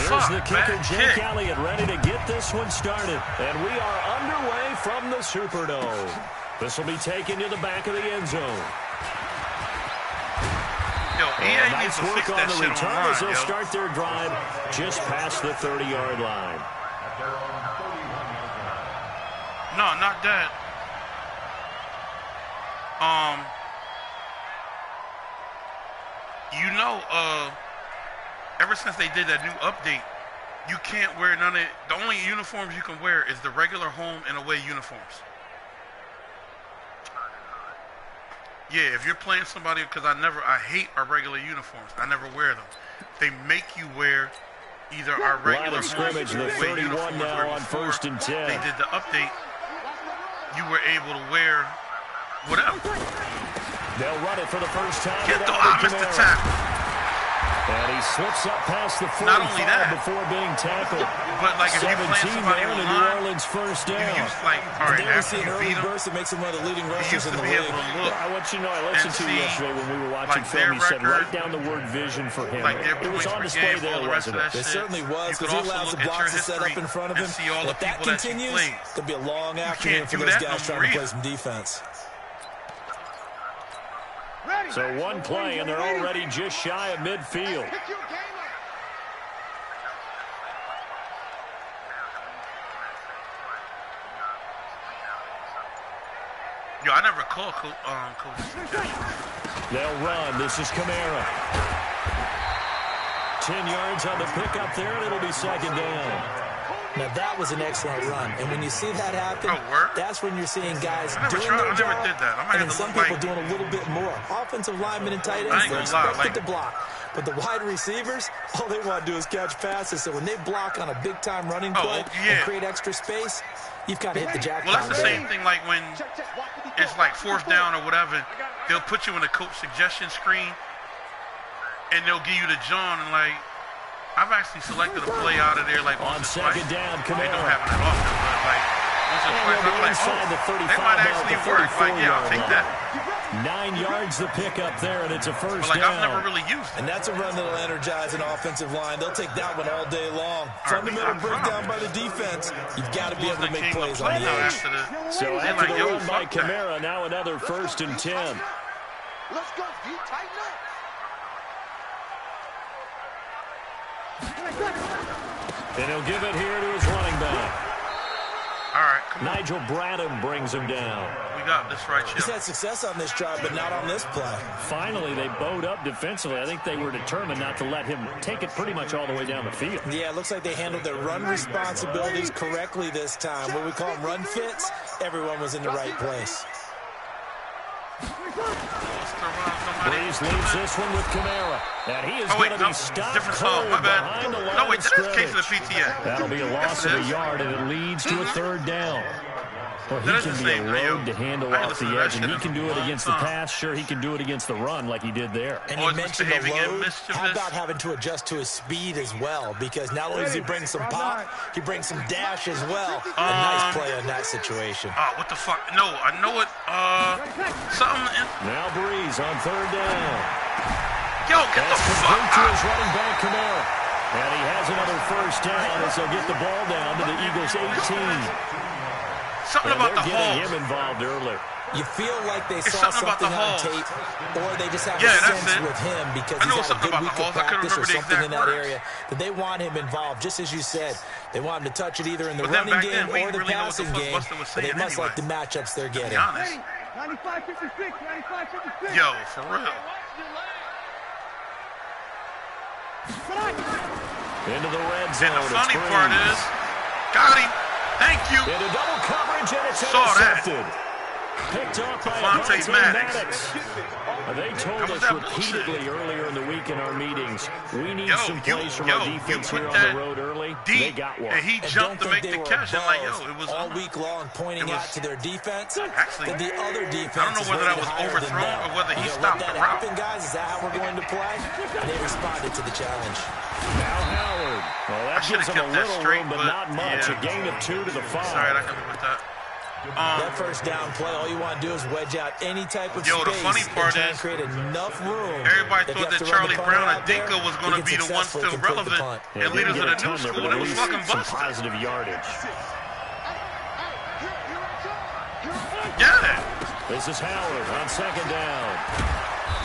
Here's the kicker, Jake Elliott, ready to get this one started. And we are underway from the Superdome. This will be taken to the back of the end zone. Yo, EA needs nice to work fix on that the shit return online, as they'll yo. start their drive just past the 30-yard line. No, not that. You know, ever since they did that new update, you can't wear none of the only uniforms you can wear is the regular home and away uniforms. Yeah, if you're playing somebody, because I hate our regular uniforms. I never wear them. They make you wear either our regular scrimmage, the 31 now on 1st and 10. They did the update. You were able to wear whatever. They'll run it for the first time. I missed the tackle. And he slips up past the 45 Not only that, before being tackled. But like if you're playing somebody in online, New Orleans first down. You use like, all right, after you beat him, burst, it makes him one of the leading rushers in the league. I want you to know, I listened to you yesterday when we were watching film. He said, write down the word vision for him. Like it was on display there, wasn't it? It certainly was, because he allows the blocks to set up in front of him. If that continues, it'll be a long afternoon for those guys trying to play some defense. So one play, and they're already just shy of midfield. Yo, I never call coach. They'll run. This is Kamara. 10 yards on the pickup there, and it'll be second down. Now, that was an excellent run. And when you see that happen, that's when you're seeing guys doing their job. I never did that. And then some people doing a little bit more. Offensive linemen and tight ends, they're expected to block. But the wide receivers, all they want to do is catch passes. So when they block on a big-time running play and create extra space, you've kind of hit the jackpot. Well, that's the same thing like when it's like fourth down or whatever. They'll put you in a coach suggestion screen, and they'll give you the John and like, I've actually selected a play out of there like on second down. They don't have it that often, but like once or twice, I'm like, they might actually work. Like, yeah, I'll take that. 9 yards the pickup there, and it's a first down. I've never really used it. And that's a run that'll energize an offensive line. They'll take that one all day long. Fundamental breakdown by the defense. You've got to be able to make plays on the edge. So after the run by Kamara, now another 1st and 10. Let's go, D. Tighten up. And he'll give it here to his running back. All right, come on. Nigel Bradham brings him down. We got this right here. He's had success on this drive, but not on this play. Finally, they bowed up defensively. I think they were determined not to let him take it pretty much all the way down the field. Yeah, it looks like they handled their run responsibilities correctly this time. What we call them run fits, everyone was in the right place. Breeze leads this one with Kamara. And he is going to be stopped cold behind the line of scrimmage. That'll be a loss of a yard, and it leads to a third down. Well, he can be a load to handle off the edge, and he can do it against the pass. Sure, he can do it against the run like he did there. And you mentioned the load. How about having to adjust to his speed as well? Because not only does he bring some pop, he brings some dash as well. A nice play on that situation. What the fuck? No, I know it. Something. Now Breeze on third down. Yo, get the fuck out. To his running back, Kamara. And he has another first down as they'll get the ball down to the Eagles' 18. Something about the holes. Him involved earlier. You feel like they saw something on tape, or they just have a sense with him because he's had a good week of practice or something in that area that they want him involved. Just as you said, they want him to touch it either in the running game or the passing game. But they must like the matchups they're getting. 95-56, 95-56. Yo, for real. Into the red zone. And the funny part is, got him. Thank you. Into double coverage, and it's saw intercepted. That. Picked off by Devontae Maddox. They told us repeatedly earlier in the week in our meetings, we need some plays from our defense here on the road early. They got one. And he jumped to make the catch. And like, yo, it was all week long pointing out to their defense. Actually, the other defense. I don't know whether that was overthrown or whether he stopped the route. Guys, is that how we're going to play? And they responded to the challenge. Now Howard. Well, that gives them a little room, but not much. A gain of 2 to the 5. Sorry, I couldn't put that. That first down play, all you want to do is wedge out any type of the space funny part and is, create enough room. Everybody thought that Charlie Brown and Dinko was going to be the one still relevant and leaders of the new school, and it was fucking busted. Positive yardage. Yeah. This is Howard on second down.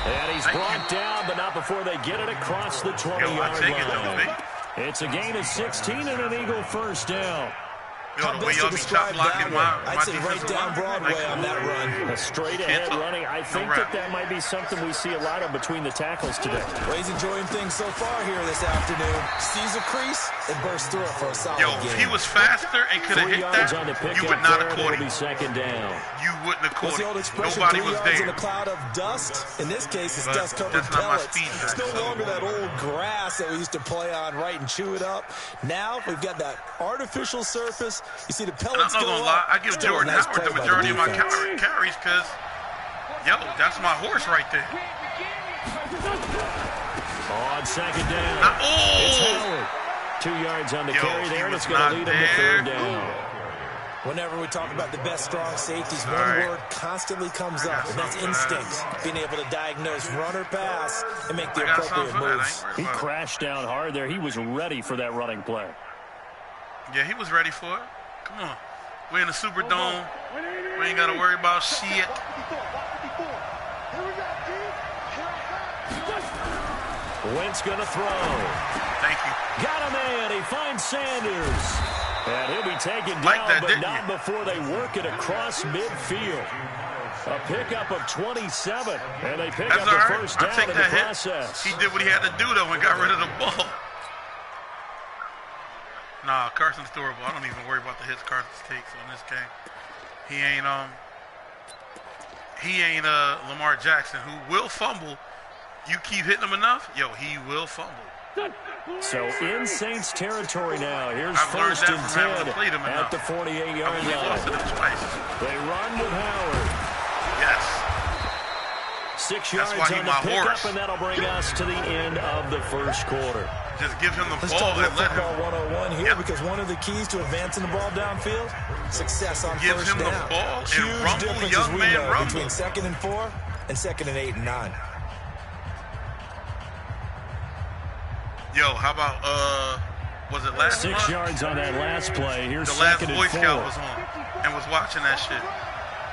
And he's brought down, but not before they get it across the 20-yard line. It's a gain of 16 and an Eagle first down. Yo, the way y'all be chop blocking I'd say right down Broadway on that run. A straight ahead running. I think that might be something we see a lot of between the tackles today. Well, he's enjoying things so far here this afternoon. Sees a crease and bursts through it for a solid game. If he was faster and could have hit that, you would not have caught him. Second down. You wouldn't have caught him. Nobody was there. In a cloud of dust. In this case, it's dust-covered pellets. It's no longer that old grass that we used to play on, right, and chew it up. Now we've got that artificial surface. You see the pellets go up. I'm not gonna lie, I give Jordan Howard the majority of my carries because, yo, that's my horse right there. On second down, it's Howard. 2 yards on the carry there, and it's going to lead him to third down. Whenever we talk about the best strong safeties, one word constantly comes up, and that's instincts. Being able to diagnose run or pass and make the appropriate moves. He crashed down hard there. He was ready for that running play. Yeah, he was ready for it. Come on. We're in the Superdome. We ain't got to worry about shit. Wentz going to throw. Thank you. Got a man. He finds Sanders. And he'll be taken down, but not before they work it across midfield. A pickup of 27, and they pick up the first down in the process. He did what he had to do, though, and got rid of the ball. Nah, Carson's durable. I don't even worry about the hits Carson takes on this game. He ain't Lamar Jackson, who will fumble. You keep hitting him enough, yo, he will fumble. So in Saints territory now. Here's first and 10 at the 48-yard line. They run with Howard. Yes. 6 yards on the pickup, and that'll bring us to the end of the first quarter. Just give him the Let's ball talk and let him. Football 101 here, because one of the keys to advancing the ball downfield, success on give first him down. The ball Huge and rumble, differences young man, rumble. between 2nd and 4 and 2nd and 8 and 9. Yo, how about was it last 6 month? yards on that last play. Here's the last 2nd and 4. Boy Scout was on and was watching that shit.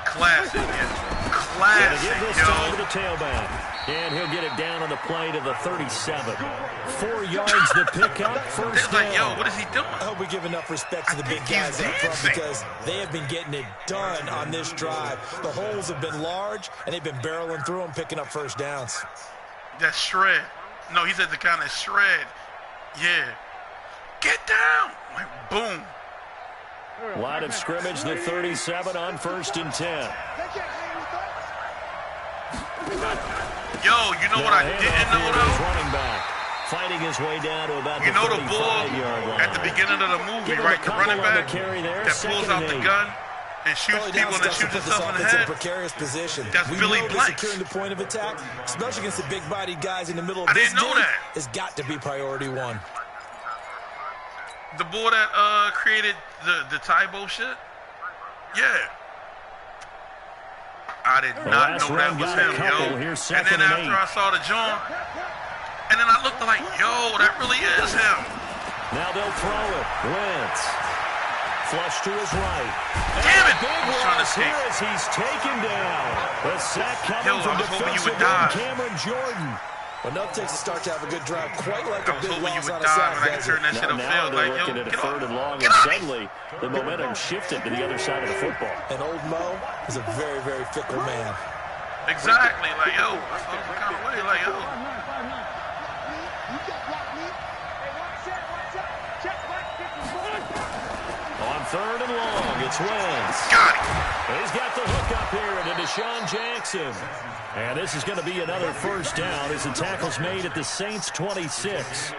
Classic, yeah. Classic, give this time to the tailback. And he'll get it down on the play to the 37. 4 yards to pick up, first down. Like, yo, what is he doing? I hope we give enough respect to the big guys up front, because they have been getting it done on this drive. The holes have been large, and they've been barreling through them, picking up first downs. That shred. No, he said the kind of shred. Yeah. Get down. Like, boom. Line of scrimmage, the 37 on first and 10. Yo, you know what I didn't know, though? Running back, fighting his way down to about the 35-yard line. At the beginning of the movie, right, the running back that pulls out the gun and shoots people and shoots himself in the head. Precarious position. That's Billy Blanks. Securing the point of attack, especially against the big-bodied guys in the middle of I this didn't know that. Has got to be priority one. The boy that created the Tybo shit? Yeah. I did not know that was him, yo. And then after I saw the John, and then I looked like, yo, that really is him. Now they'll throw it. Wentz. Flush to his right. Damn it! Big loss here as he's taken down. The sack coming from defensive end Cameron Jordan. But no takes a start to have a good drive, quite like a big loss on a sack. Now they're looking at a third and long, and suddenly the momentum shifted to the other side of the football. And old Mo is a very, very fickle man. Exactly, like, yo, I felt some kind of way, like, yo. On third and long, it's Wentz. Got it. He's got the hook up here into Deshaun Jackson. And this is going to be another first down as the tackle's made at the Saints' 26.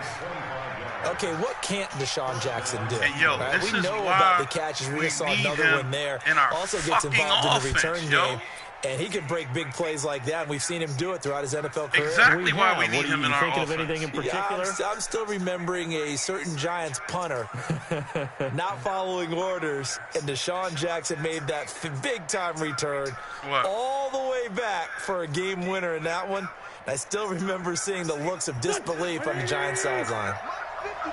Okay, what can't Deshaun Jackson do? Hey, yo, we know about the catches. We just saw another one there. In our also gets involved in the return game. And he can break big plays like that, and we've seen him do it throughout his NFL career. Exactly why we need him in our offense. Of anything in particular? Yeah, I'm still remembering a certain Giants punter not following orders, and Deshaun Jackson made that big-time return all the way back for a game winner in that one. I still remember seeing the looks of disbelief on the Giants sideline.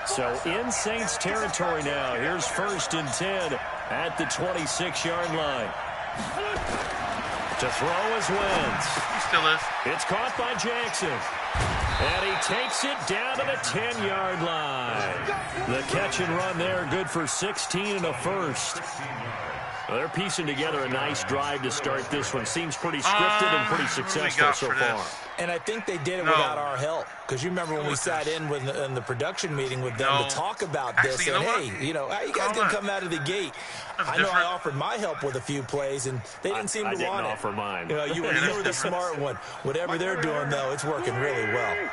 So in Saints territory now. Here's 1st and 10 at the 26-yard line. To throw is Wentz. He still is. It's caught by Jackson. And he takes it down to the 10-yard line. The catch and run there, good for 16 and a first. Well, they're piecing together a nice drive to start this one. Seems pretty scripted and pretty successful so far. And I think they did it without our help. Because you remember when we sat in the production meeting with them to talk about this. And, hey, you know, how you guys going to come out of the gate? I know I offered my help with a few plays, and they didn't seem to want it. I didn't offer mine. You know, you were the smart one. Whatever they're doing, though, it's working really well.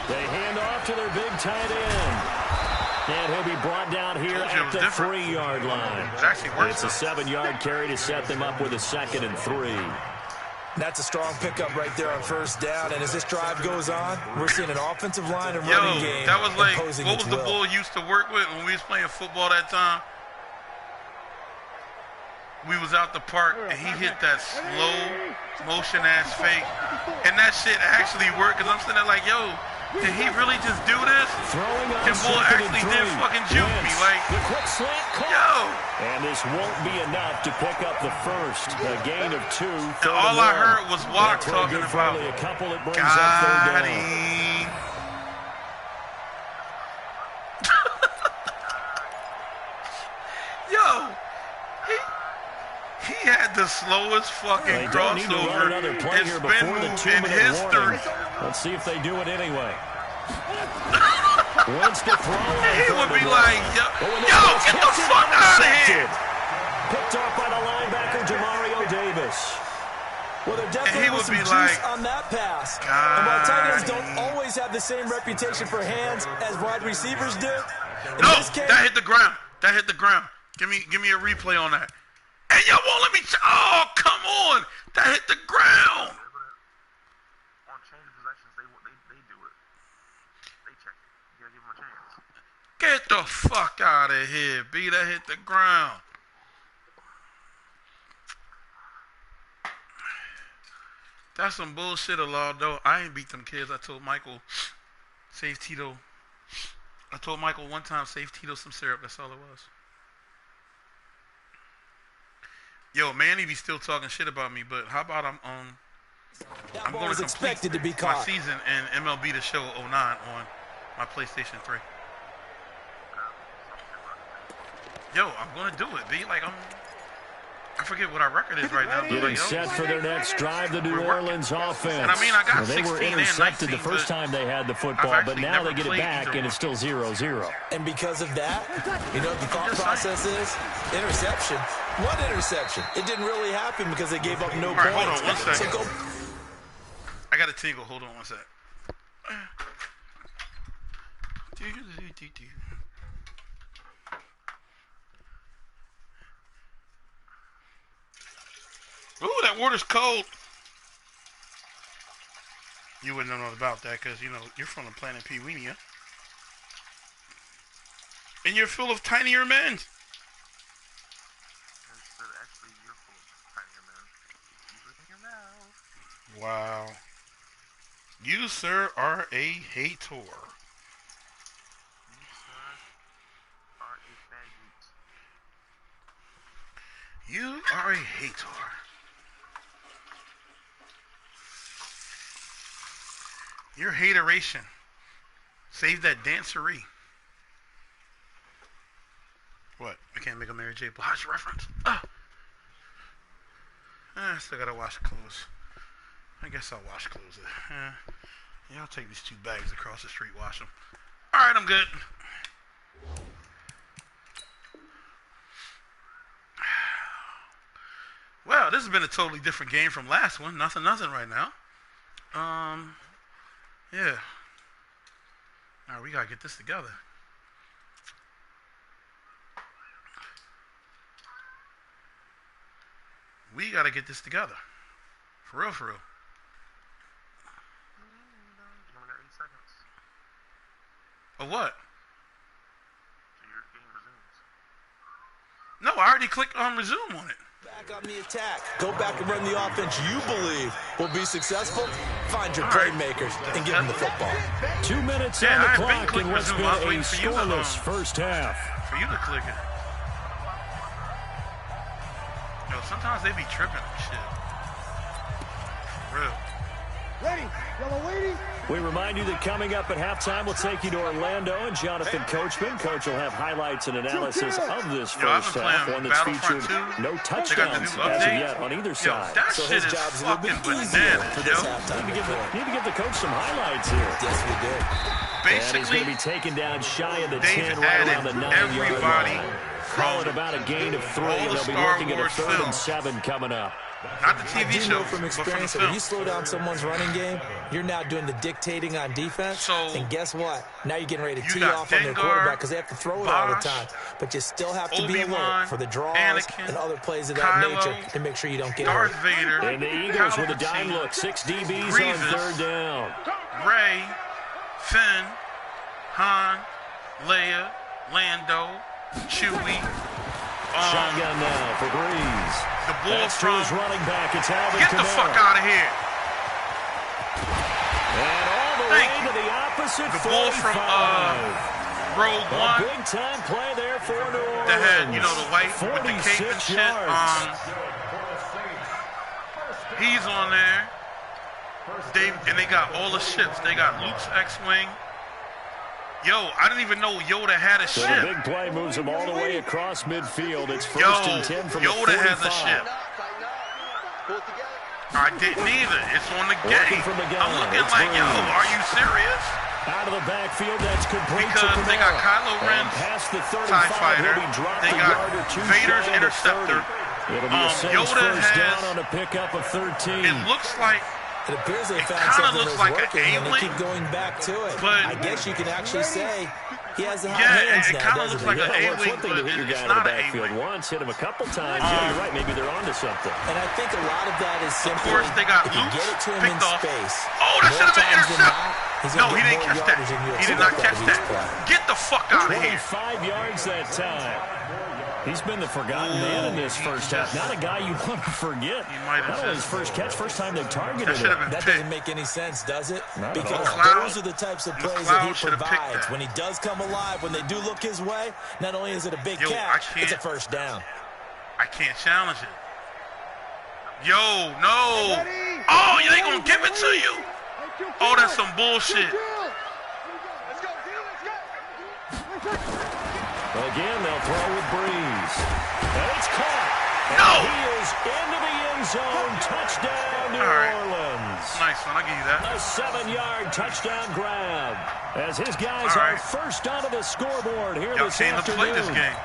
They hand off to their big tight end. And he'll be brought down here at the 3-yard line. It's a 7-yard carry to set them up with a 2nd and 3. That's a strong pickup right there on 1st down. And as this drive goes on, we're seeing an offensive line and running game. That was like, what was the bull used to work with when we was playing football that time? We was out the park, and he hit that slow motion-ass fake. And that shit actually worked, because I'm sitting there like, yo, did he really just do this? And bull actually did fucking juke me. Like, the quick slant call. Yo. And this won't be enough to pick up the first. A gain of 2. And all I heard was Watt talking about, a couple that brings up 3rd down. Yo, he had the slowest fucking crossover and spin move in history. Let's see if they do it anyway. Wants to throw. He would be like, yo, get the fuck out of here. Picked off by the linebacker, Demario Davis. Well, there definitely was some juice on that pass. And while tight ends don't always have the same reputation for hands as wide receivers do. No, that hit the ground. That hit the ground. Give me a replay on that. And y'all won't let me. Oh, come on. That hit the ground. On change possessions, they do it. They check it. You gotta give them a chance. Get the fuck out of here, B. That hit the ground. That's some bullshit, though. I ain't beat them kids. I told Michael, save Tito. I told Michael one time, save Tito some syrup. That's all it was. Yo, Manny be still talking shit about me, but how about I'm going to complete my season in MLB The Show 09 on my PlayStation 3. Yo, I'm going to do it, B. Like, I forget what our record is right now. Getting set for their next drive, the New Orleans offense. And I mean, I got 16 they were intercepted and 19, the first time they had the football, but now they get it back, and it's still 0-0. And because of that, you know what the thought process is? Interception. One interception. It didn't really happen because they gave up no points. Hold on one second. So I got a tingle. Hold on one sec. Ooh, that water's cold. You wouldn't know nothing about that because, you know, you're from the planet Pewenia. And you're full of tinier men. Actually, you're full of tinier men. You Wow. You, sir, are a hater. You are a hater. Your hateration. Save that dancery. What? I can't make a Mary J. Blige reference. I still gotta wash clothes. I guess I'll wash clothes. Yeah, I'll take these 2 bags across the street, wash them. All right, I'm good. Well, this has been a totally different game from last one. Nothing right now. Yeah. All right, we gotta get this together. We got to get this together. For real, for real. You only got 8 seconds. Of what? So your game resumes. No, I already clicked on resume on it. Back on the attack. Go back and run the offense you believe will be successful. Find your playmakers and give them the football. 2 minutes on the clock in what's been a scoreless first half. For you to click it. Yo, sometimes they be tripping and shit. For real. Ready. Y'all waiting? We remind you that coming up at halftime, we'll take you to Orlando, and Jonathan Coachman. Coach will have highlights and analysis of this first half, one that's featured no touchdowns as of yet on either side. That shit is fucking bananas, yo. Need to give the coach some highlights here. Yes, we did. Basically, and he's going to be taken down shy of the they've 10, right around the added 9-yard everybody line. from Calling about a gain of 3, all and the they'll be Star looking at a Wars 3rd and films. 7 coming up. Not the I TV do show, know from but from the experience that when film. you slow down someone's running game, you're now doing the dictating on defense. So, and guess what? Now you're getting ready to you tee got off on their Dengar, quarterback because they have to throw it all the Bosch, time. But you still have to be Obi-Wan, alert for the draws Anakin, and other plays of that Kylo, nature to make sure you don't get Darth hurt. Vader, And the Eagles with a dime Palpatine, look. 6 DBs Grievous, on 3rd down. Rey, Finn, Han, Leia, Lando, Chewie. Shotgun now for Breeze. The bull That's from... his running back. It's Alvin Get the Kamara. fuck out of here. And all the way to the opposite The bull 45. from Rogue A One. big time play there for New Orleans. That had, you know, the white with the cape and 46 shit. yards. He's on there. They got all the ships. They got Luke's X-Wing. Yo, I didn't even know Yoda had a So ship. the big play moves him all the way across midfield. It's 1st Yo, and 10 from Yoda the 45. has a ship. I didn't either. It's on the Working game. from the gun. I'm looking It's like, yo, Breeze. are you serious? Out of the backfield, that's complete Because to they got Kamara. Kylo And Ren's past the 35, TIE Fighter. he'll be dropped They a got yard or 2 Vader's shy of the 30. Interceptor. It'll be a safe Yoda first down has- on a pickup of 13. It looks like It appears they It found kinda something looks that's like an working, and they A-wing, keep going back to it. but- I guess you can actually say he has the hot Yeah, hands it now, kinda doesn't looks he? like Yeah, an well, it's A-wing, one thing to but hit your it's guy in the not an backfield A-wing. once, hit him a couple times. Yeah, you're right. Maybe they're onto something. And I think a lot of that is simply course, they got if you Luke get it to him in picked off. space. Oh, that more should have been times than intercepted. not, he's No, gonna he get didn't more catch that. yardage than you He did expect not out catch of each that. play. Get the fuck out of here. 25 yards that time. He's been the forgotten man in this first half. Not a guy you want to forget. He might have Not only his just- first catch, first time they've targeted That should have him. been That picked. doesn't make any sense, does it? Not at Because all. McLeod- those are the types of plays McLeod that he should have picked provides. that. When he does come alive, when they do look his way, not only is it a big Yo, I catch, it's a can't- first down. I can't challenge it. Yo, no. Oh, they gonna give it to you. Oh, that's some bullshit. Let's go, D, let's go. Again, they'll throw with Breeze. And it's caught. And No. he is into the end zone. Touchdown, New All right. Orleans. Nice one, I'll give you that. A 7-yard touchdown grab. As his guys All are right. first onto the scoreboard here Y'all this came to play afternoon. this game.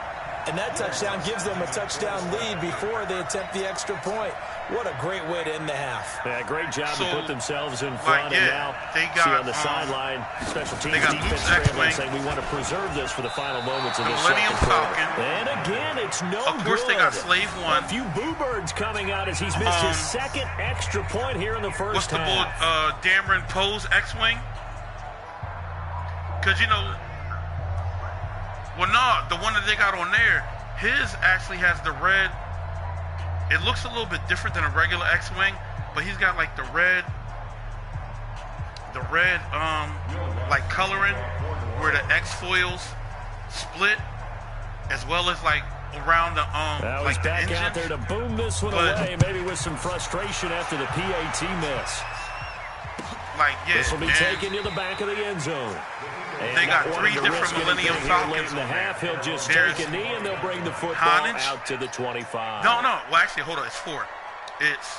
And that touchdown gives them a touchdown lead before they attempt the extra point. What a great way to end the half. Yeah, great job to So, put themselves in front. yeah, And now, they see got, on the sideline, special teams they got defense Luke's scrambling, X-Wing. saying we want to preserve this for the final moments of The the Millennium second quarter. Falcon. And again, it's no Of course, good. they got Slave One. A few boo birds coming out as he's missed his second extra point here in the first What's the bull? half. Dameron Poe's X-Wing? Because, you know, well, no, the one that they got on there, his actually has the red. It looks a little bit different than a regular X-Wing, but he's got like the red, like coloring where the X foils split, as well as like around the Now he's like the back engine. out there to boom this one But- away, maybe with some frustration after the PAT miss. Like, yeah, This will be and taken to the back of the end zone. And They got not three wanting to different risk Millennium anything here late Falcons in the on there. half. He'll just There's take a knee, and they'll bring the football Honage. out to the 25. No. Well, actually, hold on. It's 4. It's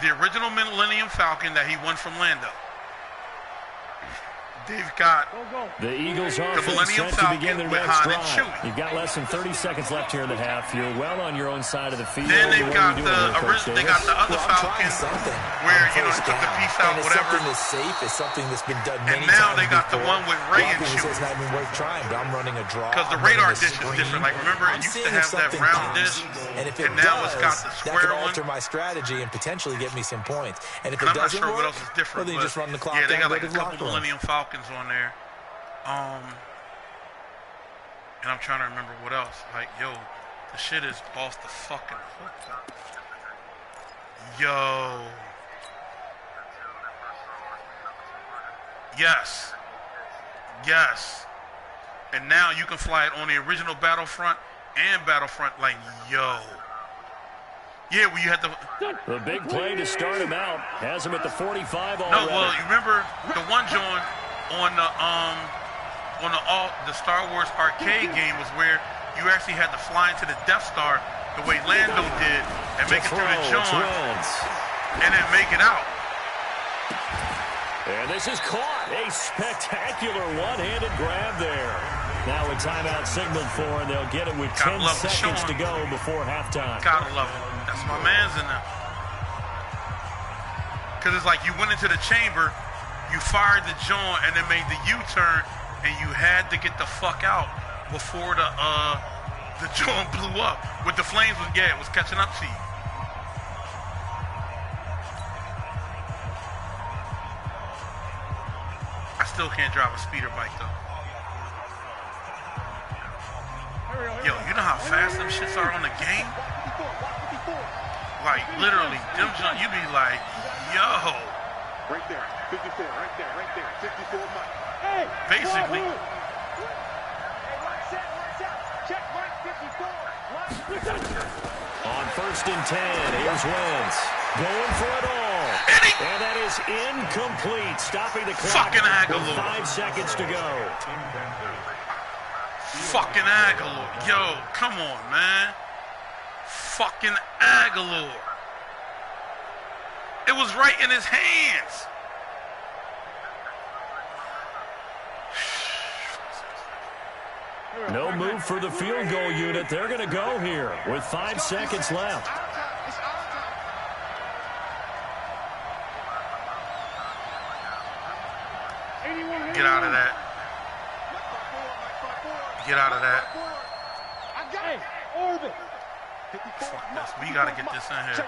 the original Millennium Falcon that he won from Lando. They've got the Eagles the offense Millennium set to begin Falcon their with next Han and drive. Chewie. You've got less than 30 seconds left here in the half. You're well on your own side of the field. Then they've got the other Falcon where, you know, they took the piece out, whatever. Something that's safe is something that's been done many times. And now they got the one with Ray and Chewie. It's not even worth trying, but I'm running a draw. Because the radar dish is different. Like, remember, it used to have that round dish, and now it's got the square one. That can alter my strategy and potentially get me some points. And if and it I'm doesn't not sure work, what else is different. well, then you just run the clock yeah, they down, got like a couple room. Millennium Falcons on there. And I'm trying to remember what else. Like, yo, the shit is off the fucking hook. Yo. Yes. Yes. And now you can fly it on the original Battlefront and Battlefront. Like, yo. Yeah, well, you had the big play to start him out. Has him at the 45 already. No, well, you remember the one, John, on the Star Wars arcade game was where you actually had to fly into the Death Star the way Lando did and make it through the John and then make it out. And this is caught. A spectacular one-handed grab there. Now a timeout signaled for, and they'll get it with 10 seconds to go before halftime. Gotta love it. That's my man's in there. Because it's like you went into the chamber, you fired the John, and then made the U-turn, and you had to get the fuck out before the John blew up. With the flames, it was catching up to you. I still can't drive a speeder bike though. Yo, you know how fast them shits are on the game? Like literally, them jump, you be like, yo. Right there, 54, right there, 54 miles. Basically. Hey, check mark 54. On 1st and 10, here's Wentz. Going for it all. And that is incomplete. Stopping the clock. Fucking Aguilar. 5 seconds to go. Fucking Aguilar. Yo, come on, man. Fucking Aguilar. It was right in his hands. No move for the field goal unit. They're going to go here with 5 seconds left. Get out of that. Get out of that. Fuck this. We got to get this in here.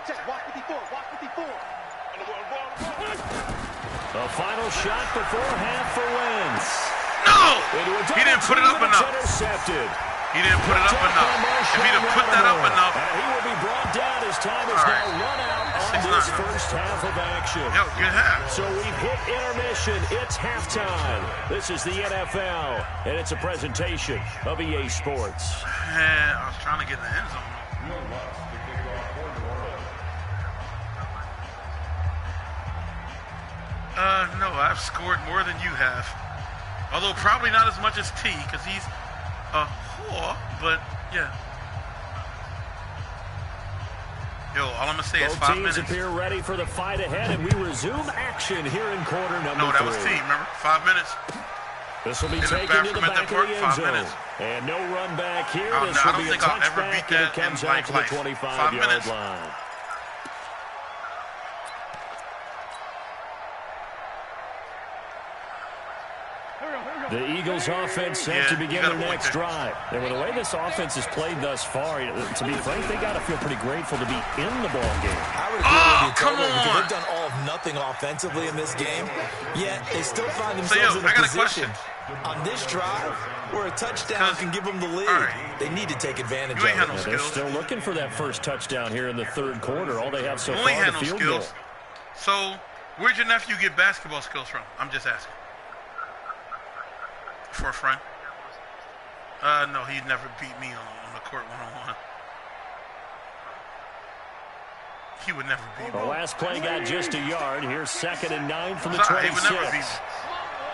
The final shot before half for Wentz. No! He didn't put it up enough. Intercepted. He didn't put it up enough. If he'd have put that up enough. He will be brought down as time is now run out on this first half of action. Yo, good half. So we've hit intermission. It's halftime. This is the NFL, and it's a presentation of EA Sports. Man, I was trying to get in the end zone. No, I've scored more than you have. Although probably not as much as T, because he's a whore, but yeah. Yo, all I'm going to say is 5 minutes. Both teams appear ready for the fight ahead, and we resume action here in quarter number 3. No, that was T, remember? 5 minutes. This will be taken to the back of the end zone. And no run back here. This will be a touchback, and it comes out to the 25-yard line. The Eagles offense set to begin their next drive. And with the way this offense has played thus far, to be frank, they got to feel pretty grateful to be in the ball game. I would agree with you totally, because they've done all of nothing offensively in this game, yet they still find themselves in a position on this drive where a touchdown can give them the lead. They need to take advantage of it. They're still looking for that first touchdown here in the third quarter. All they have so far is the field goal. So, where'd your nephew get basketball skills from? I'm just asking. For a friend? No, he never beat me on the court one-on-one. He would never beat me. The last play got just a yard. Here's 2nd and 9 from the 26. He would never beat me.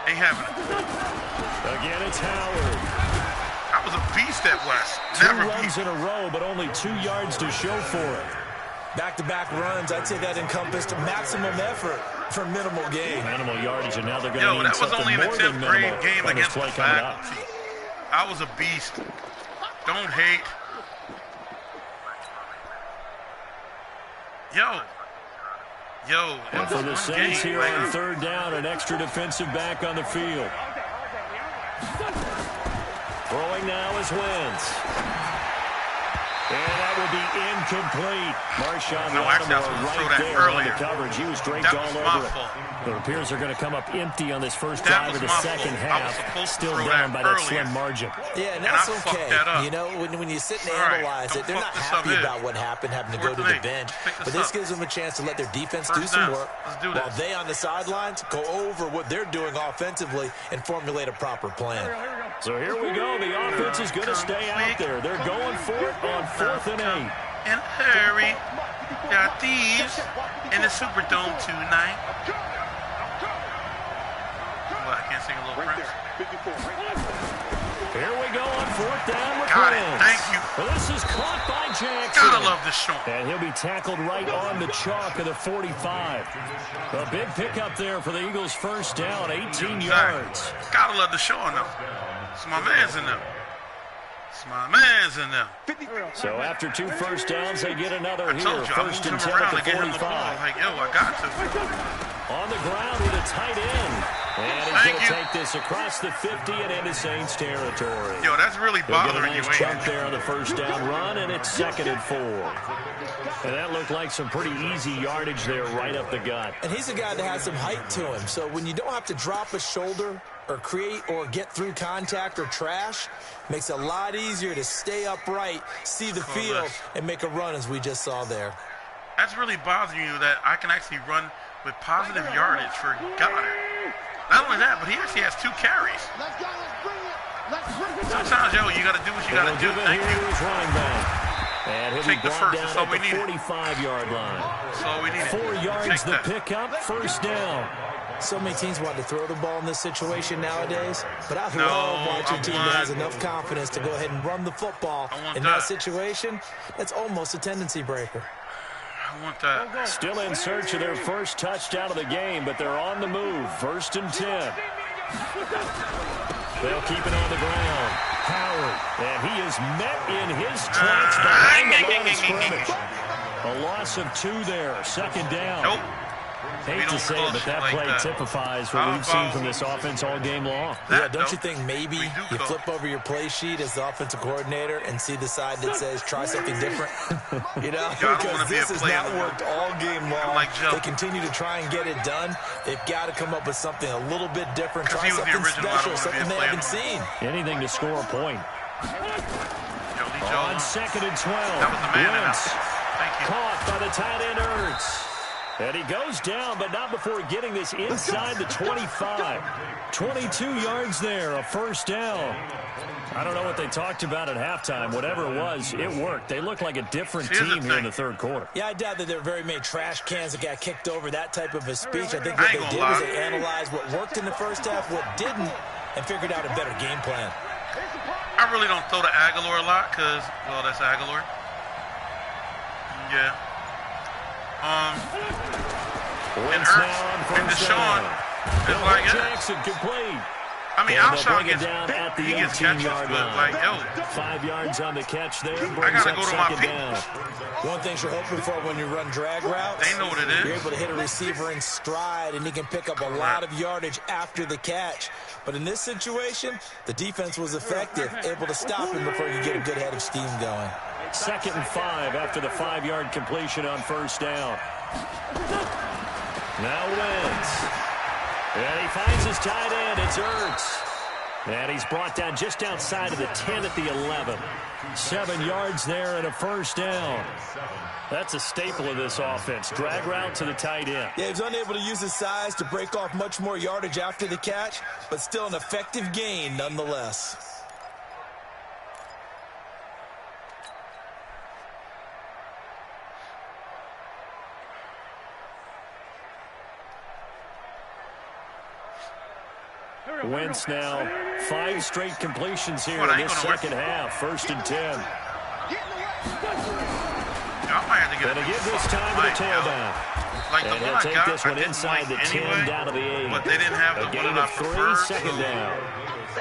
Ain't having it. Again, it's Howard. I was a beast at West. Never 2 runs in a row, but only 2 yards to show for it. Back-to-back runs, I'd say that encompassed maximum effort for minimal gain. Minimal yardage, and now they're going to need that was something only in the more 10th than grade minimal game on this against play the coming up. faculty. I was a beast. Don't hate. And for the Saints here on third down, an extra defensive back on the field. Throwing now is Wentz. And that will be incomplete. Marshawn Lattimore right there on the coverage. He was draped all over it. It appears they're going to come up empty on this first drive of the second half. Still down by that slim margin. Yeah, and that's okay. You know, when you sit and analyze it, they're not happy about what happened, having to go to the bench. But this gives them a chance to let their defense do some work while they on the sidelines go over what they're doing offensively and formulate a proper plan. So here we go. The offense is going to stay out there. They're going for it on 4th and 8. And hurry. There are thieves in the Superdome tonight. What, I can't sing a little Prince? Here we go on 4th down with Got it. Wentz. Thank you. Well, this is caught by Jackson. Gotta love this Sean. And he'll be tackled right on the chalk of the 45. A big pickup there for the Eagles' first down, 18 yards. Gotta love the Sean, though. It's my man's in there. It's my man's in there. So after 2 first downs, they get another here. Told you, First and 10 at the 45. Like, yo, I got to. On the ground with a tight end. And he's going to take this across the 50 and into Saints territory. Yo, that's really bothering you, ain't it? There on the first down run, and it's 2nd and 4. And that looked like some pretty easy yardage there right up the gut. And he's a guy that has some height to him. So when you don't have to drop a shoulder or create or get through contact or trash, makes it a lot easier to stay upright, see the field, and make a run as we just saw there. That's really bothering you that I can actually run with positive yardage for Goddard. Not only that, but he actually has 2 carries. Sometimes, yo, you got to do what you got to do. Thank you. Running back. And he'll Take be the brought first. down That's all at we the needed. 45-yard line. That's all we needed. 4 yards the pickup, first down. So many teams want to throw the ball in this situation nowadays, but I love watching a team that has enough confidence to go ahead and run the football. In that situation, that's almost a tendency breaker. I want that. Still in search of their first touchdown of the game, but they're on the move. 1st and 10. They'll keep it on the ground. Howard, and he is met in his tracks behind the line of scrimmage. A loss of 2 there. 2nd down. Nope. Hate to say it, but that play typifies what we've seen from this offense all game long. Yeah, don't you think maybe you flip over your play sheet as the offensive coordinator and see the side that says try something different? You know, because this has not worked all game long. They continue to try and get it done. They've got to come up with something a little bit different. Try something special, something they haven't seen. Anything to score a point. On 2nd and 12. That was the man. Thank you. Caught by the tight end Ertz. And he goes down, but not before getting this inside the 25. 22 yards there, a first down. I don't know what they talked about at halftime. Whatever it was, it worked. They look like a different team here in the 3rd quarter. Yeah, I doubt that there were very many trash cans that got kicked over, that type of a speech. I think what they did was they analyzed what worked in the first half, what didn't, and figured out a better game plan. I really don't throw to Aguilar a lot because, well, that's Aguilar. Yeah. And Ertz and Deshaun is like, Jackson complete. I mean, Alshon gets at the he gets catches, but like, yo. 5 yards on the catch there. I gotta go to my people. One thing you're hoping for when you run drag routes, they know what it is. You're able to hit a receiver in stride, and he can pick up a lot of yardage after the catch. But in this situation, the defense was effective, able to stop him before you get a good head of steam going. 2nd and 5 after the 5-yard completion on first down. Now Wentz. And he finds his tight end. It's Ertz. And he's brought down just outside of the 10 at the 11. 7 yards there and a first down. That's a staple of this offense. Drag route to the tight end. Yeah, he was unable to use his size to break off much more yardage after the catch, but still an effective gain nonetheless. Wentz now 5 straight completions here in this second half. 1st and 10. I might have to get to give this time to the tailback. Like the one I got, this one inside the 10 down to the 8. But they didn't have the one that I preferred. Second down.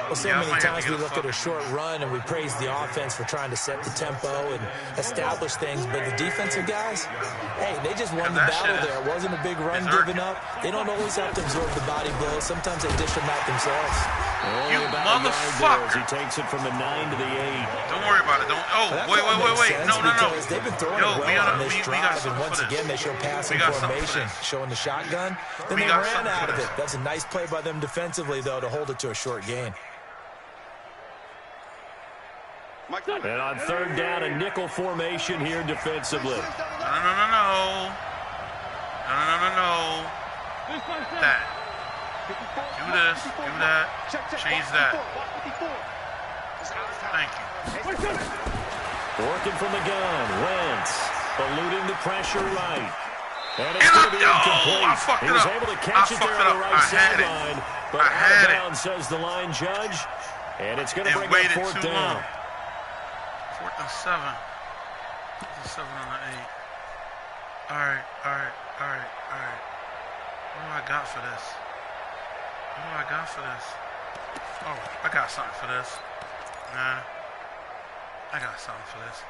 Well, so many times we look at a short run and we praise the offense for trying to set the tempo and establish things, but the defensive guys, hey, they just won the battle there. It wasn't a big run given up. They don't always have to absorb the body blows. Sometimes they dish them out themselves. You motherfucker! He takes it from the 9 to the 8. Don't worry about it. Don't. Oh, wait. No. They've been throwing it well on this drive, and once again they show passing formation, showing the shotgun. Then they ran out of it. That's a nice play by them defensively, though, to hold it to a short gain. And on third down, a nickel formation here defensively. No. That. Do this. Do that. Change that. Thank you. Working from the gun. Wentz eluding the pressure right. And it's going to be incomplete. I fucked it up. He was able to catch it there on the right sideline. But out of bounds, says the line judge. And it's going to bring up fourth down. 4th and 7. 4th and 7 on the 8. All right. What do I got for this? Oh, I got something for this. Nah. I got something for this.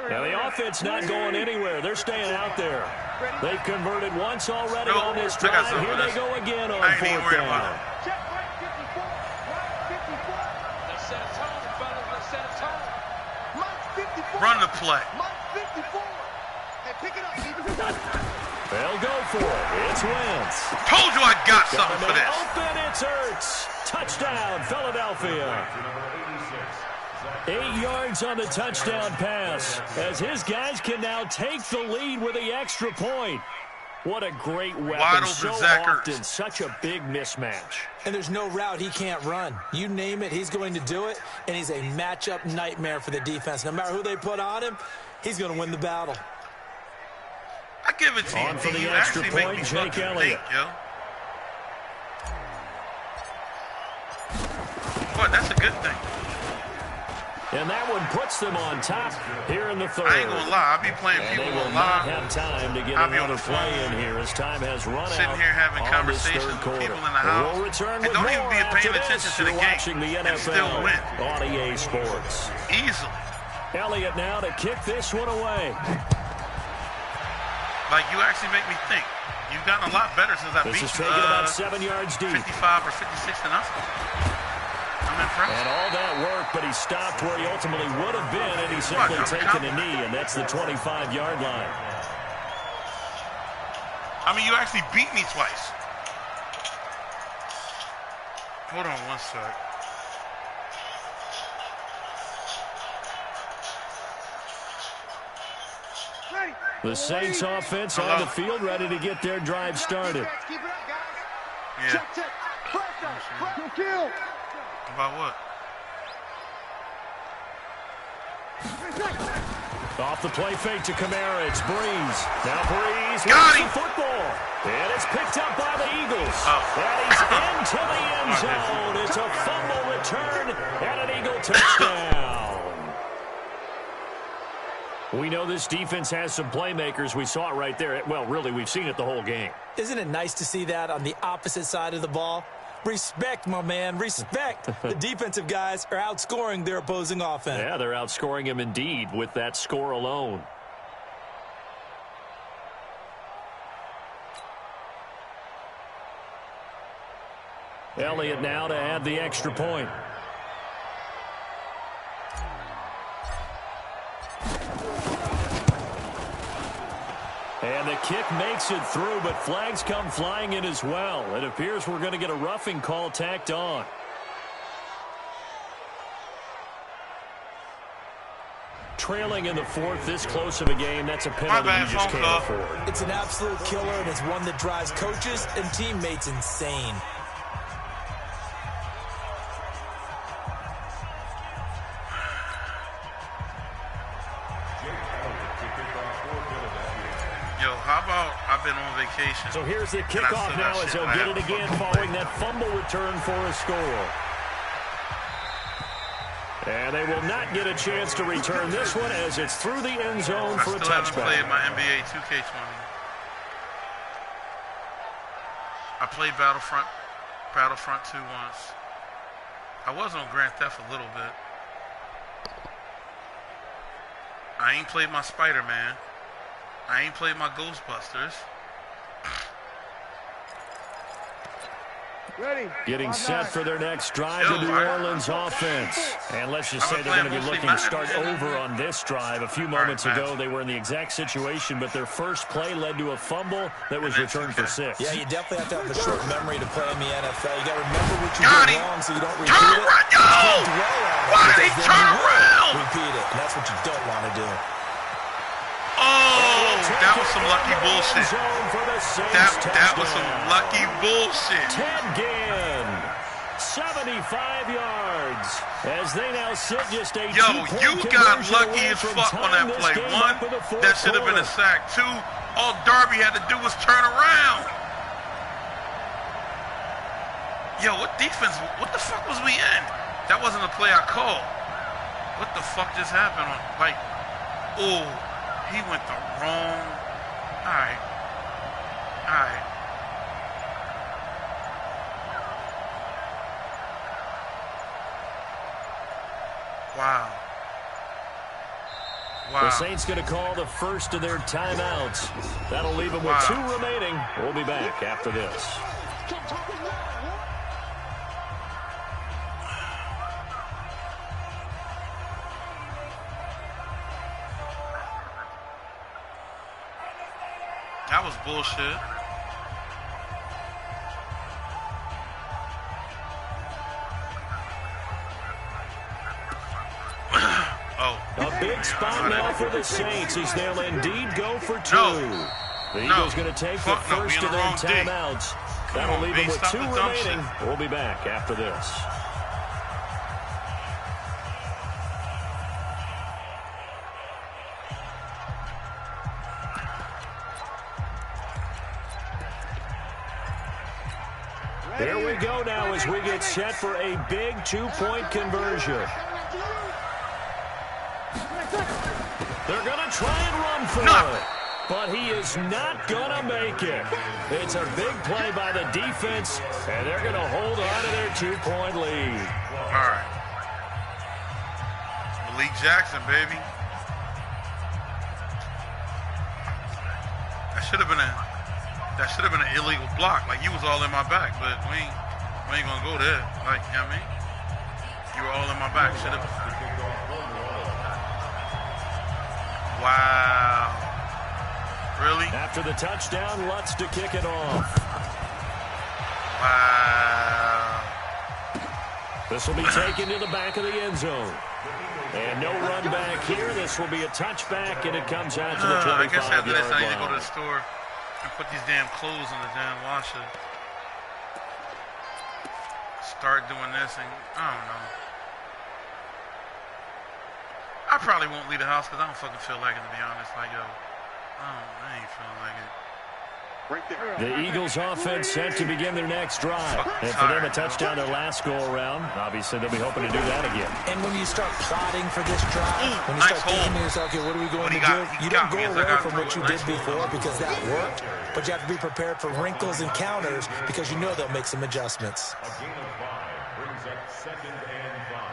Now the offense not going anywhere. They're staying out there. They've converted once already on this drive. Here they go again on fourth down. Run the play. They'll go for it. It's Wentz. Told you I got something for this. Open, it's Ertz. Touchdown, Philadelphia. 8 yards on the touchdown pass, as his guys can now take the lead with the extra point. What a great weapon. So often, such a big mismatch. And there's no route he can't run. You name it, he's going to do it, and he's a matchup nightmare for the defense. No matter who they put on him, he's going to win the battle. I give it to you. On for the extra point, Jake Elliott. What, that's a good thing. And that one puts them on top here in the third. I ain't gonna lie, I'll be playing people on live. They will not have time to get another play in here as time has run out. Sitting here having conversations with people in the house. We'll return and don't even be paying attention to the game and still win. On EA Sports. Easily. Elliott now to kick this one away. Like, you actually make me think. You've gotten a lot better since I beat you. This is taking about 7 yards deep. 55 or 56 to nothing. I'm impressed. And all that work, but he stopped where he ultimately would have been, and he's simply taken a knee, and that's the 25-yard line. I mean, you actually beat me twice. Hold on one sec. The Saints offense on the field, ready to get their drive started. Yeah. About what? Off the play fake to Kamara, it's Breeze. Now Breeze got him. The football. And it's picked up by the Eagles. And he's into the end zone. It's a fumble return and an Eagle touchdown. We know this defense has some playmakers. We saw it right there. Well, really, we've seen it the whole game. Isn't it nice to see that on the opposite side of the ball? Respect, my man, respect. The defensive guys are outscoring their opposing offense. Yeah, they're outscoring him indeed with that score alone. Elliott now to add the extra point. And the kick makes it through, but flags come flying in as well. It appears we're going to get a roughing call tacked on. Trailing in the fourth, this close of a game, that's a penalty you just can't afford. It's an absolute killer, and it's one that drives coaches and teammates insane. How about I've been on vacation? So here's the kickoff now as they'll get it again following that fumble return for a score. And they will not get a chance to return this one as it's through the end zone for a touchback. I still haven't played my NBA 2K20. I played Battlefront 2 once. I was on Grand Theft a little bit. I ain't played my Spider-Man. I ain't played my Ghostbusters. Ready. Getting set for their next drive, the New Orleans offense. And let's just say they're going to be looking to start over on this drive. A few moments ago, they were in the exact situation, but their first play led to a fumble that was returned for 6. Yeah, you definitely have to have a short memory to play in the NFL. You got to remember what you did wrong so you don't repeat it. Why did he turn around? Repeat it, and that's what you don't want to do. Oh, that was some lucky bullshit. That was some lucky bullshit. Ted Ginn, 75 yards. As they now sit just a you got lucky as fuck on that play. 1, that should have been a sack. 2, all Darby had to do was turn around. What defense? What the fuck was we in? That wasn't a play I called. What the fuck just happened? He went the wrong. All right. Wow. The Saints going to call the first of their timeouts. That'll leave them with 2 remaining. We'll be back after this. That was bullshit. A big spot now for the Saints as they'll indeed go for 2. The Eagles going to take the first of their timeouts. That'll leave them with 2 remaining. We'll be back after this. Here we go now as we get set for a big 2-point conversion. They're going to try and run for it, but he is not going to make it. It's a big play by the defense, and they're going to hold on to their 2-point lead. All right. Malik Jackson, baby. That should have been an illegal block. Like, you was all in my back, but we ain't gonna go there. Like, you know what I mean? You were all in my back. Should have. Wow. Really? After the touchdown, Lutz to kick it off. Wow. This will be taken to the back of the end zone. And no run back here. This will be a touchback, and it comes out to the 25-yard line. I guess after this, I need to go to the store and put these damn clothes in the damn washer. Start doing this, and I don't know. I probably won't leave the house because I don't fucking feel like it, to be honest. Like, I ain't feeling like it. The Eagles offense set to begin their next drive. And for them, a touchdown their last go-around. Obviously, they'll be hoping to do that again. And when you start plotting for this drive, when you start thinking to yourself, okay, what are we going to do? You don't go away from what you did before because that worked, but you have to be prepared for wrinkles and counters because you know they'll make some adjustments. A gain of 5 brings up 2nd and 5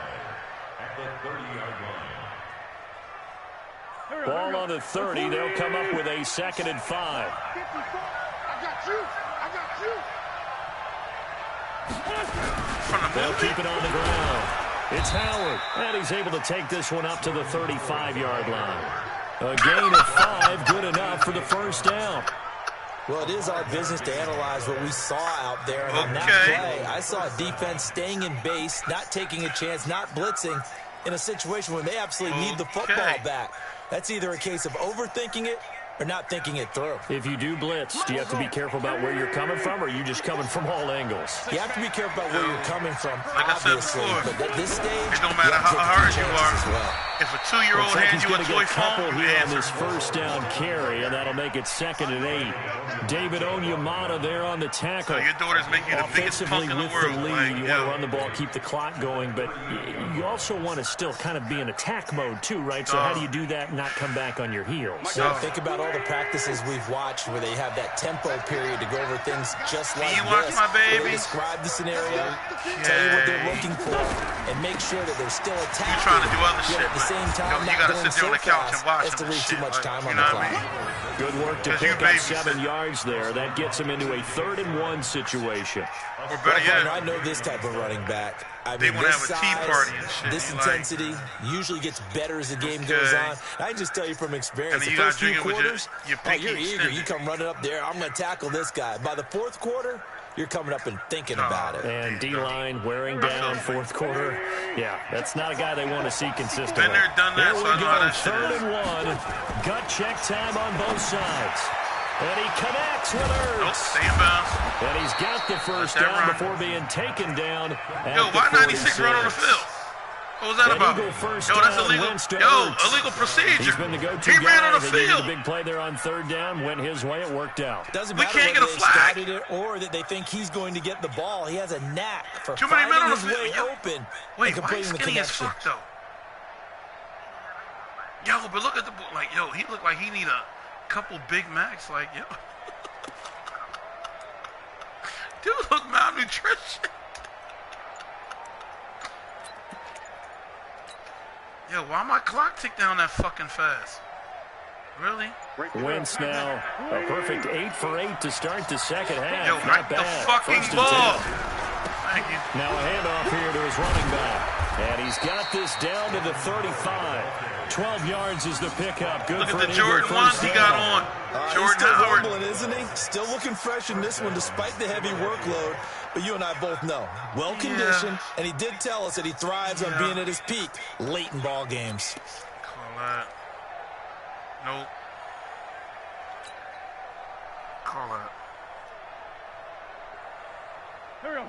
at the 30-yard line. Ball on the 30. They'll come up with a 2nd and 5. I got you. They'll keep it on the ground. It's Howard, and he's able to take this one up to the 35-yard line. A gain of 5, good enough for the first down. Well, it is our business to analyze what we saw out there. And on that play, I saw a defense staying in base, not taking a chance, not blitzing in a situation where they absolutely need the football back. That's either a case of overthinking it or not thinking it through. If you do blitz, do you have to be careful about where you're coming from, or are you just coming from all angles? You have to be careful about where you're coming from, like obviously. I said before, but at this stage, it don't matter how hard you are. As well. If a 2-year-old hands you a toy phone, you answer. On this first down carry, and that'll make it 2nd and 8. David Onyemata there on the tackle. So your daughter's making you the biggest punk in the world. Lead, you want to run the ball, keep the clock going, but you also want to still kind of be in attack mode too, right? So how do you do that and not come back on your heels? Yeah, think about all the practices we've watched where they have that tempo period to go over things just like this. My baby? They describe the scenario, tell you what they're looking for, and make sure that they're still attacking. You're trying to do other shit, at the same time, you got to sit there on the couch and watch to leave too much time on the clock. Good work to pick up 7 yards there. That gets him into a 3rd and 1 situation. Or better yet, I know this type of running back. I they mean, want to this have a tea size, party and shit. this intensity usually gets better as the game goes on. I can just tell you from experience, the first few quarters, you're eager. You come running up there, I'm going to tackle this guy. By the 4th quarter, you're coming up and thinking about it. And D-line wearing down 4th quarter. Yeah, that's not a guy they want to see consistently. Been there, done that, so I know how that shit 3rd and 1. Gut check time on both sides. And he connects with Ertz. Nope, stay in bounds. And he's got the first down before being taken down. Yo, why 96 run on the field? What was that about? Yo, that's illegal. Yo, illegal procedure. He's been the go-to he guy. ran on the field. A big play there on 3rd down. Went his way. It worked out. Doesn't matter whether they started it or that they think he's going to get the ball. He has a knack for finding his way open and completing the connection. Fuck, though? Yo, but look at the yo, he looked like he need a couple Big Macs. Like, yo, dude, look malnutrition. Yo, why my clock tick down that fucking fast? Really? Wentz now a perfect 8 for 8 to start the 2nd half. Yo, not bad. The fucking ball. Thank you. Now a handoff here to his running back. And he's got this down to the 35. 12 yards is the pickup. Good. Look for at the Jordan ones he got on. Jordan Howard. He's still rumbling, isn't he? Still looking fresh in this one despite the heavy workload. But you and I both know, well-conditioned, and he did tell us that he thrives on being at his peak late in ball games. Call that. Nope. Call that.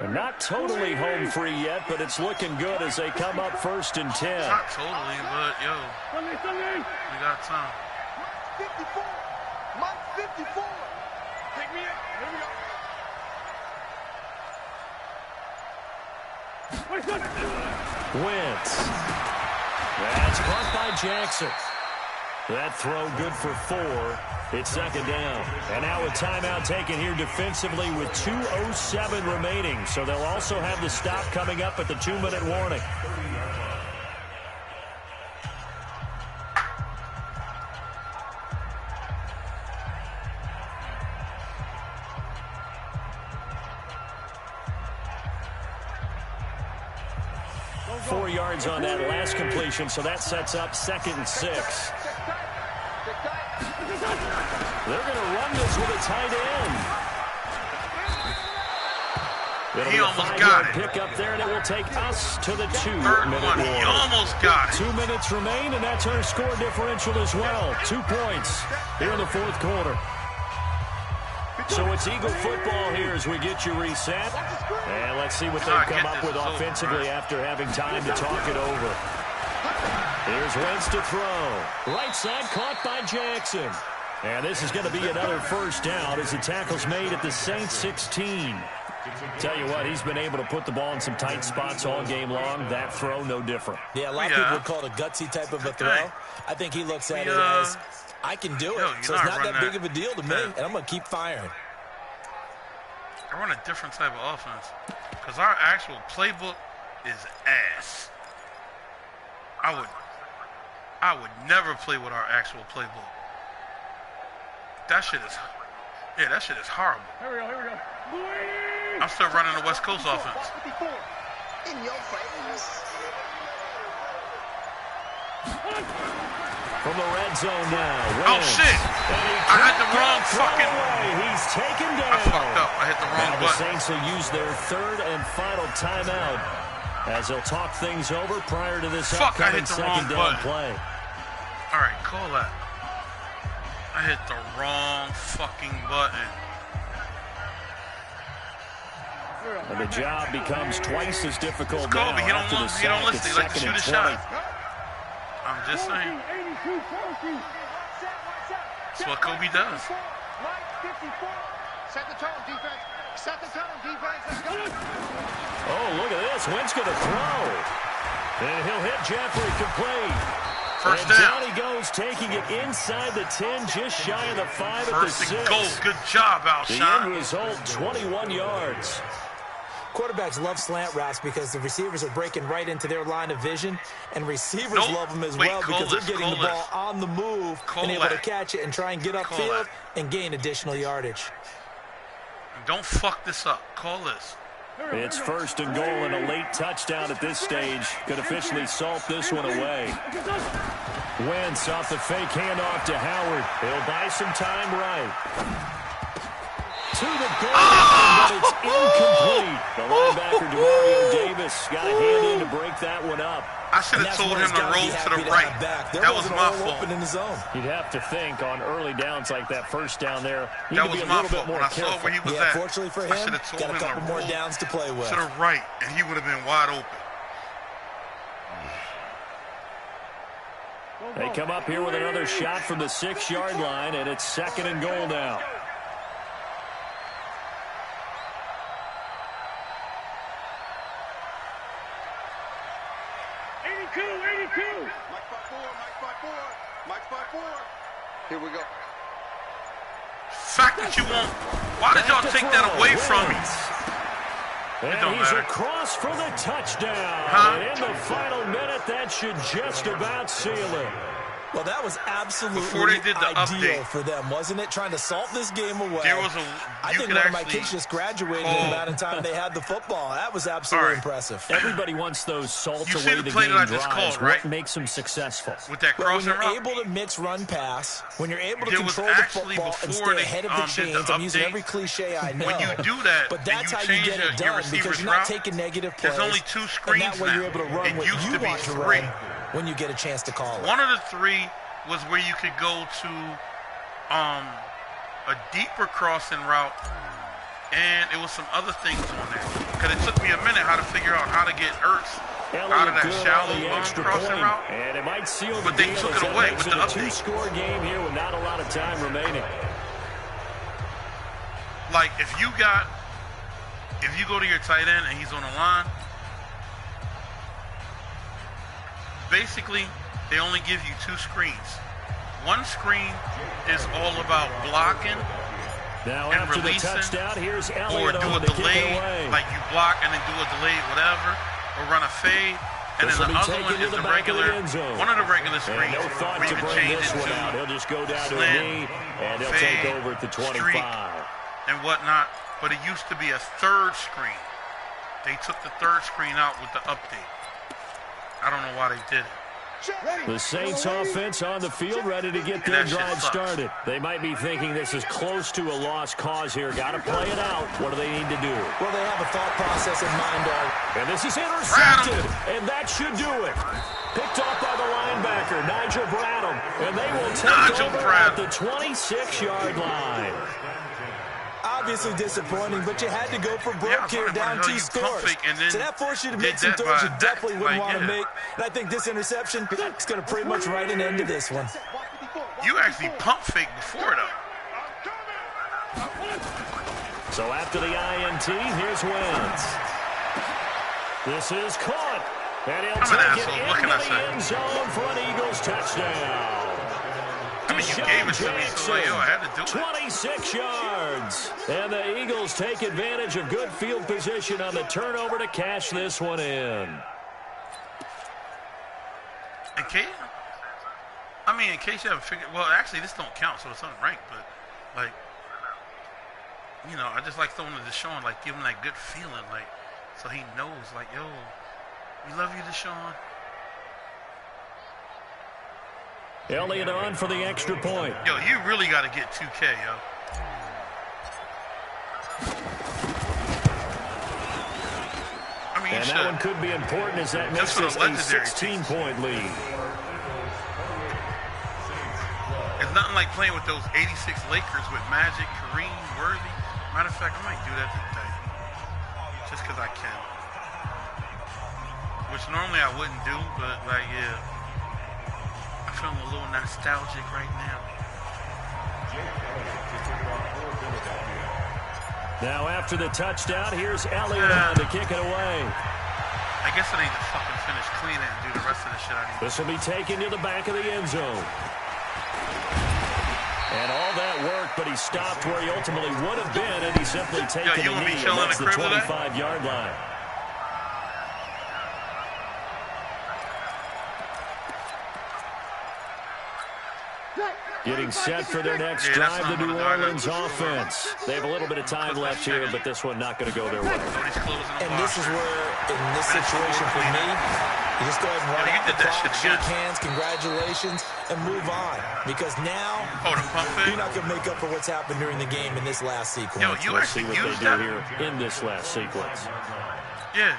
They're not totally home free yet, but it's looking good as they come up 1st and 10. Not totally, but yo, we got time. 54. Mike 54. Take me in. Here we go. Wentz. That's caught by Jackson. That throw good for 4. It's 2nd down. And now a timeout taken here defensively with 2:07 remaining. So they'll also have the stop coming up at the 2-minute warning. Four yards on that last completion, so that sets up 2nd and 6. They're going to run this with a tight end. He almost got it. Pick up there, and it will take us to the 2-minute warning. He almost got it. 2 minutes remain, and that's our score differential as well. 2 points here in the 4th quarter. So it's Eagle football here as we get you reset. And let's see what they've come up with offensively after having time to talk it over. Here's Wentz to throw. Right side caught by Jackson. And this is going to be another first down as the tackle's made at the Saints 16. Tell you what, he's been able to put the ball in some tight spots all game long. That throw, no different. Yeah, a lot of people would call it a gutsy type of a throw. I think he looks at it as, I can do it, so it's not that big of a deal to me, and I'm going to keep firing. I run a different type of offense because our actual playbook is ass. I would never play with our actual playbook. That shit is horrible. Here we go. I'm still running the West Coast offense. In your face. From the red zone now. Oh, shit. I had the wrong fucking... He's taken down. I fucked up. I hit the wrong button. The Saints will use their 3rd and final timeout as they'll talk things over prior to this upcoming 2nd down play. All right, call that. I hit the wrong fucking button. And the job becomes twice as difficult now. He don't listen. He like to shoot a shot. I'm just saying. That's what Kobe does. Set the tone, defense. Set the tone, defense. Let's go. Oh, look at this. Wentz going to throw. And he'll hit Jeffrey complete. First and down. Down he goes, taking it inside the 10, just shy of the 5 at the 6. First and goal. Good job, Alshon. The end result, 21 yards. Quarterbacks love slant routes because the receivers are breaking right into their line of vision, and receivers love them as well because they're getting the ball on the move and able to catch it and try and get upfield and gain additional yardage. Don't fuck this up. Call this. It's first and goal and a late touchdown at this stage. Could officially salt this one away. Wentz off the fake handoff to Howard. He'll buy some time right. To the goal line, but it's incomplete. The linebacker, Demario Davis, got a hand in to break that one up. I should have told him to roll to the right. That was my fault. In the zone. You'd have to think on early downs like that first down there, you that could was be a my little fault. bit more When I careful. saw where he was at, Fortunately for him, I should have told got a him couple to more roll downs to play with. to the right, and he would have been wide open. They come up here with another shot from the 6-yard line, and it's second and goal now. Here we go. Fact that you won't. Why did y'all take that away from me? And don't he's matter. across for the touchdown. Huh? And in the final minute, that should just about seal it. Well, that was absolutely Before they did the ideal update. for them, wasn't it? Trying to salt this game away. There was a. I You think could one of my actually kids just graduated in call- the amount of time they had the football. That was absolutely All right. impressive. Everybody wants those salt You see away the the play game that I just drives. called, right? What makes them successful? with that Well, when crossing you're route. able to mix run pass, when you're able to There was control the actually football and before stay they, ahead of the did the chains, I'm using update, every cliche I know. When you do that, but and that's you how you change get it your done because receiver's you're not route, taking negative plays. there's only 2 and screens that way now. you're able to run It what used you to be want to 3. run when you get a chance to call it. One of the 3 was where you could go to a deeper crossing route, and it was some other things on there. Because it took me a minute how to figure out how to get Ertz out of that shallow long crossing route. And it might seal the But they deal took as it that away makes with it the a update. 2-score game here with not a lot of time remaining. Like, if you go to your tight end and he's on the line, basically, they only give you 2 screens. One screen is all about blocking Now and after the releasing, touchdown, here's or Elliott do on a to kick it delay, away. like you block and then do a delay, whatever, or run a fade. And This then the will be other one taken is to the the back of the regular, end zone. one of the regular And screens no thought where to you can bring change this it one out. to He'll just go down to a slant, knee, and he'll fade, take over at the 25. streak, and whatnot. But it used to be a 3rd screen. They took the 3rd screen out with the update. I don't know why they did it. The Saints offense on the field, ready to get their That shit drive sucks. started. They might be thinking this is close to a lost cause here. Got to play it out. What do they need to do? Well, they have a thought process in mind already. And this is intercepted, and that should do it. Picked off by the linebacker, Nigel Bradham, and they will take over at the 26-yard line. Obviously disappointing, but you had to go for broke here, down 2 scores. So that forced you to make some throws you definitely wouldn't want to make. And I think this interception is going to pretty much write an end to this one. You actually pump fake before, though. So after the INT, here's Wentz. This is caught. And he'll I'm an take asshole. it What can I into the say? end zone for an Eagles touchdown. I mean, you gave it to me, so like, yo, I had to do it. 26 yards. And the Eagles take advantage of good field position on the turnover to cash this one in. In case you haven't figured, well, actually, this don't count, so it's unranked, but, like, you know, I just like throwing to Deshaun, like, give him that good feeling, like, so he knows, like, yo, we love you, Deshaun. Elliott on for the extra point. Yo, you really got to get 2K, yo. I mean, And that one could be important as that makes Just this for the a legendary 16-point lead. It's nothing like playing with those 86 Lakers with Magic, Kareem, Worthy. Matter of fact, I might do that today. Just because I can. Which normally I wouldn't do, but, like, yeah. feeling a little nostalgic right now. Now after the touchdown, here's Elliott on to kick it away. I guess I need to fucking finish cleaning and do the rest of the shit I need. This will be taken to the back of the end zone. And all that work, but he stopped where he ultimately would have been, and he simply taken a knee against the 25-yard line. Getting set for their next drive, the New Orleans offense. They have a little bit of time left here, but this one not going to go their way. And this is where, in this situation for me, you just go ahead and run out the clock, shake hands, congratulations, and move on. Because now, you're not going to make up for what's happened during the game in this last sequence. Let's see what they do here in this last sequence. Yeah.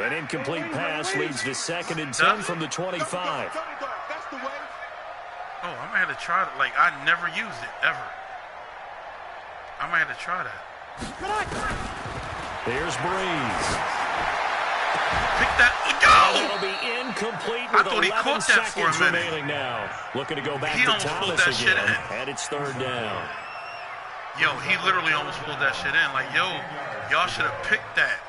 An incomplete pass leads to 2nd and 10 from the 25. Oh, I might have to try that. Like, I never used it, ever. I might have to try that. Here's Breeze. Pick that. Go! It'll be incomplete with 11 seconds remaining now. Looking to go back to Thomas again. And it's 3rd down. Yo, he literally almost pulled that shit in. Like, yo, y'all should have picked that.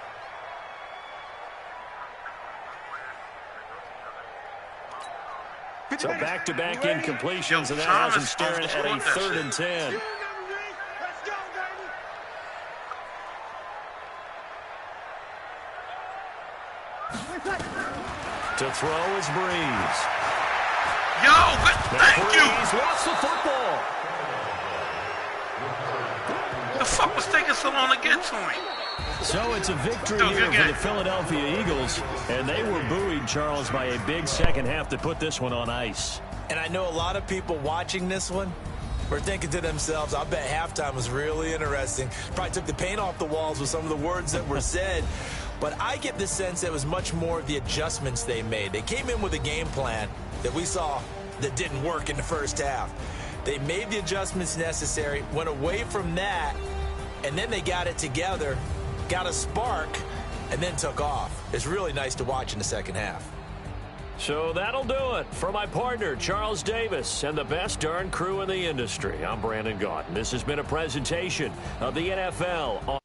So back-to-back incompletions, and that has him staring at a 3rd and 10. To throw is Breeze. Yo, thank you. Breeze wants the football. The fuck was taking so long to get to him? So it's a victory here for the Philadelphia Eagles, and they were buoyed, Charles, by a big second half to put this one on ice. And I know a lot of people watching this one were thinking to themselves, I bet halftime was really interesting. Probably took the paint off the walls with some of the words that were said. But I get the sense that it was much more of the adjustments they made. They came in with a game plan that we saw that didn't work in the first half. They made the adjustments necessary, went away from that, and then they got it together, got a spark, and then took off. It's really nice to watch in the second half. So that'll do it. For my partner, Charles Davis, and the best darn crew in the industry, I'm Brandon Gaudin. This has been a presentation of the NFL.